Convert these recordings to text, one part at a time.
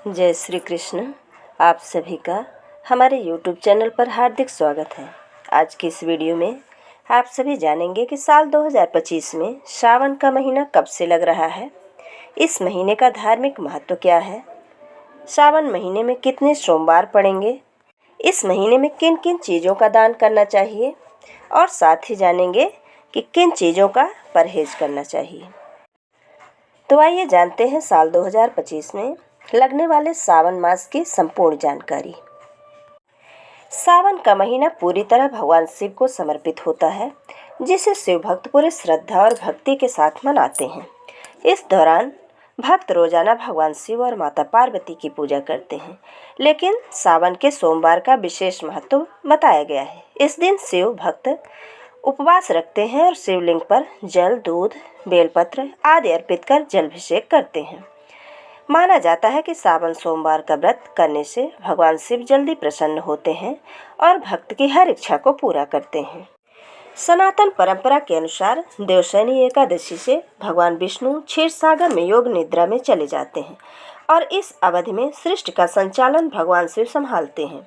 जय श्री कृष्ण। आप सभी का हमारे YouTube चैनल पर हार्दिक स्वागत है। आज की इस वीडियो में आप सभी जानेंगे कि साल 2025 में श्रावण का महीना कब से लग रहा है, इस महीने का धार्मिक महत्व क्या है, श्रावण महीने में कितने सोमवार पड़ेंगे, इस महीने में किन किन चीज़ों का दान करना चाहिए और साथ ही जानेंगे कि किन चीज़ों का परहेज करना चाहिए। तो आइए जानते हैं साल 2025 में लगने वाले सावन मास की संपूर्ण जानकारी। सावन का महीना पूरी तरह भगवान शिव को समर्पित होता है, जिसे शिव भक्त पूरे श्रद्धा और भक्ति के साथ मनाते हैं। इस दौरान भक्त रोजाना भगवान शिव और माता पार्वती की पूजा करते हैं, लेकिन सावन के सोमवार का विशेष महत्व बताया गया है। इस दिन शिव भक्त उपवास रखते हैं और शिवलिंग पर जल, दूध, बेलपत्र आदि अर्पित कर जलाभिषेक करते हैं। माना जाता है कि सावन सोमवार का व्रत करने से भगवान शिव जल्दी प्रसन्न होते हैं और भक्त की हर इच्छा को पूरा करते हैं। सनातन परंपरा के अनुसार देवशयनी एकादशी से भगवान विष्णु क्षीर सागर में योग निद्रा में चले जाते हैं और इस अवधि में सृष्टि का संचालन भगवान शिव संभालते हैं।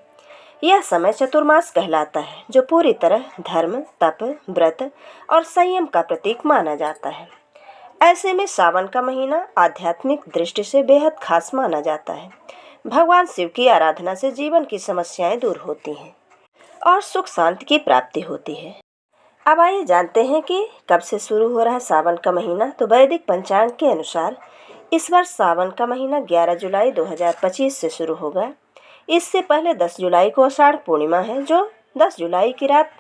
यह समय चतुर्मास कहलाता है, जो पूरी तरह धर्म, तप, व्रत और संयम का प्रतीक माना जाता है। ऐसे में सावन का महीना आध्यात्मिक दृष्टि से बेहद खास माना जाता है। भगवान शिव की आराधना से जीवन की समस्याएं दूर होती हैं और सुख शांति की प्राप्ति होती है। अब आइए जानते हैं कि कब से शुरू हो रहा है सावन का महीना। तो वैदिक पंचांग के अनुसार इस वर्ष सावन का महीना 11 जुलाई 2025 से शुरू होगा। इससे पहले 10 जुलाई को आषाढ़ पूर्णिमा है, जो 10 जुलाई की रात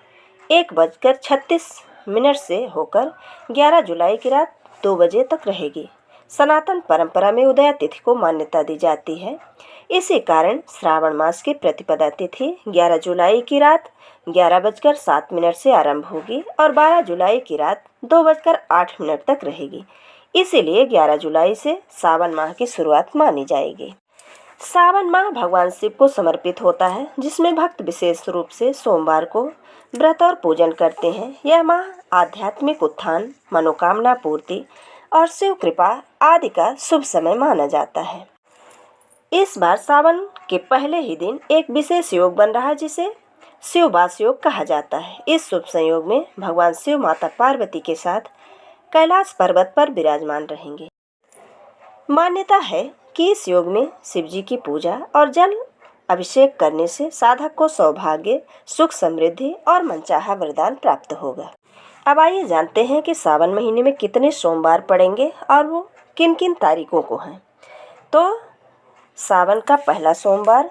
1:36 से होकर 11 जुलाई की रात 2 बजे तक रहेगी। सनातन परंपरा में उदया तिथि को मान्यता दी जाती है। इसी कारण श्रावण मास की प्रतिपदा तिथि 11 जुलाई की रात 11:07 से आरंभ होगी और 12 जुलाई की रात 2:08 तक रहेगी। इसीलिए 11 जुलाई से सावन माह की शुरुआत मानी जाएगी। सावन माह भगवान शिव को समर्पित होता है, जिसमें भक्त विशेष रूप से सोमवार को व्रत और पूजन करते हैं। यह माह आध्यात्मिक उत्थान, मनोकामना पूर्ति और शिव कृपा आदि का शुभ समय माना जाता है। इस बार सावन के पहले ही दिन एक विशेष योग बन रहा है, जिसे शिववास योग कहा जाता है। इस शुभ संयोग में भगवान शिव माता पार्वती के साथ कैलाश पर्वत पर विराजमान रहेंगे। मान्यता है कि इस योग में शिव जी की पूजा और जल अभिषेक करने से साधक को सौभाग्य, सुख, समृद्धि और मनचाहा वरदान प्राप्त होगा। अब आइए जानते हैं कि सावन महीने में कितने सोमवार पड़ेंगे और वो किन किन तारीखों को हैं। तो सावन का पहला सोमवार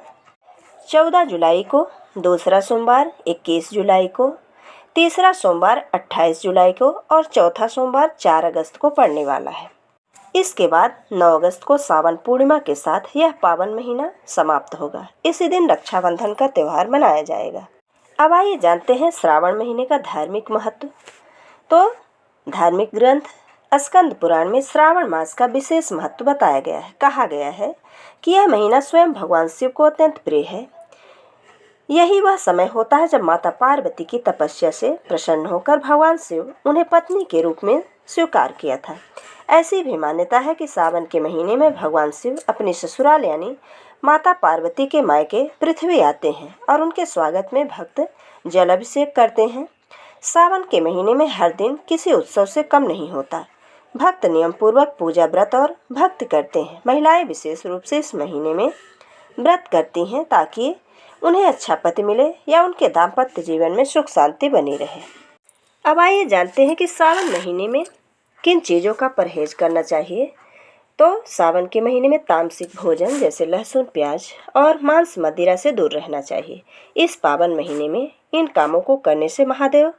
14 जुलाई को, दूसरा सोमवार 21 जुलाई को, तीसरा सोमवार 28 जुलाई को और चौथा सोमवार 4 अगस्त को पड़ने वाला है। इसके बाद 9 अगस्त को सावन पूर्णिमा के साथ यह पावन महीना समाप्त होगा। इसी दिन रक्षाबंधन का त्यौहार मनाया जाएगा। अब आइए जानते हैं श्रावण महीने का धार्मिक महत्व। तो धार्मिक ग्रंथ स्कंद पुराण में श्रावण मास का विशेष महत्व बताया गया है। कहा गया है कि यह महीना स्वयं भगवान शिव को अत्यंत प्रिय है। यही वह समय होता है जब माता पार्वती की तपस्या से प्रसन्न होकर भगवान शिव उन्हें पत्नी के रूप में स्वीकार किया था। ऐसी भी मान्यता है कि सावन के महीने में भगवान शिव अपने ससुराल यानी माता पार्वती के मायके पृथ्वी आते हैं और उनके स्वागत में भक्त जल अभिषेक करते हैं। सावन के महीने में हर दिन किसी उत्सव से कम नहीं होता। भक्त नियम पूर्वक पूजा, व्रत और भक्ति करते हैं। महिलाएं विशेष रूप से इस महीने में व्रत करती हैं ताकि उन्हें अच्छा पति मिले या उनके दाम्पत्य जीवन में सुख शांति बनी रहे। अब आइए जानते हैं कि सावन महीने में किन चीज़ों का परहेज करना चाहिए। तो सावन के महीने में तामसिक भोजन जैसे लहसुन, प्याज और मांस, मदिरा से दूर रहना चाहिए। इस पावन महीने में इन कामों को करने से महादेव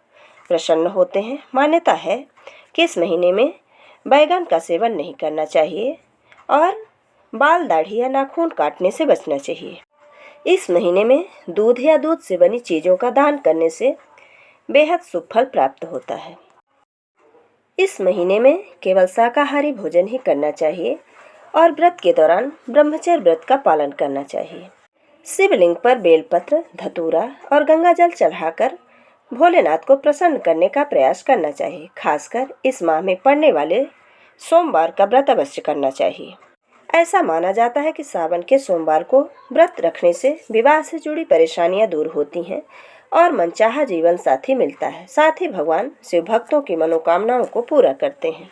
प्रसन्न होते हैं। मान्यता है कि इस महीने में बैगन का सेवन नहीं करना चाहिए और बाल, दाढ़ी या नाखून काटने से बचना चाहिए। इस महीने में दूध या दूध से बनी चीज़ों का दान करने से बेहद शुभ फल प्राप्त होता है। इस महीने में केवल शाकाहारी भोजन ही करना चाहिए और व्रत के दौरान ब्रह्मचर्य व्रत का पालन करना चाहिए। शिवलिंग पर बेलपत्र, धतूरा और गंगा जल चढ़ाकर भोलेनाथ को प्रसन्न करने का प्रयास करना चाहिए। खासकर इस माह में पड़ने वाले सोमवार का व्रत अवश्य करना चाहिए। ऐसा माना जाता है कि सावन के सोमवार को व्रत रखने से विवाह से जुड़ी परेशानियां दूर होती हैं और मनचाहा जीवन साथी मिलता है। साथ ही भगवान शिव भक्तों की मनोकामनाओं को पूरा करते हैं।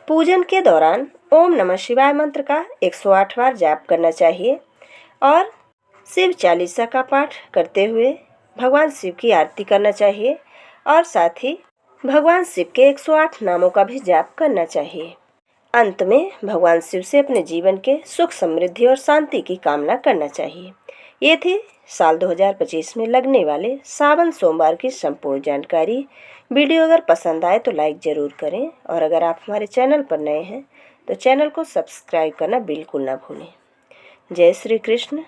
पूजन के दौरान ओम नमः शिवाय मंत्र का 108 बार जाप करना चाहिए और शिव चालीसा का पाठ करते हुए भगवान शिव की आरती करना चाहिए और साथ ही भगवान शिव के 108 नामों का भी जाप करना चाहिए। अंत में भगवान शिव से अपने जीवन के सुख समृद्धि और शांति की कामना करना चाहिए। ये थी साल 2025 में लगने वाले सावन सोमवार की संपूर्ण जानकारी। वीडियो अगर पसंद आए तो लाइक ज़रूर करें और अगर आप हमारे चैनल पर नए हैं तो चैनल को सब्सक्राइब करना बिल्कुल ना भूलें। जय श्री कृष्ण।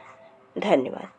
धन्यवाद।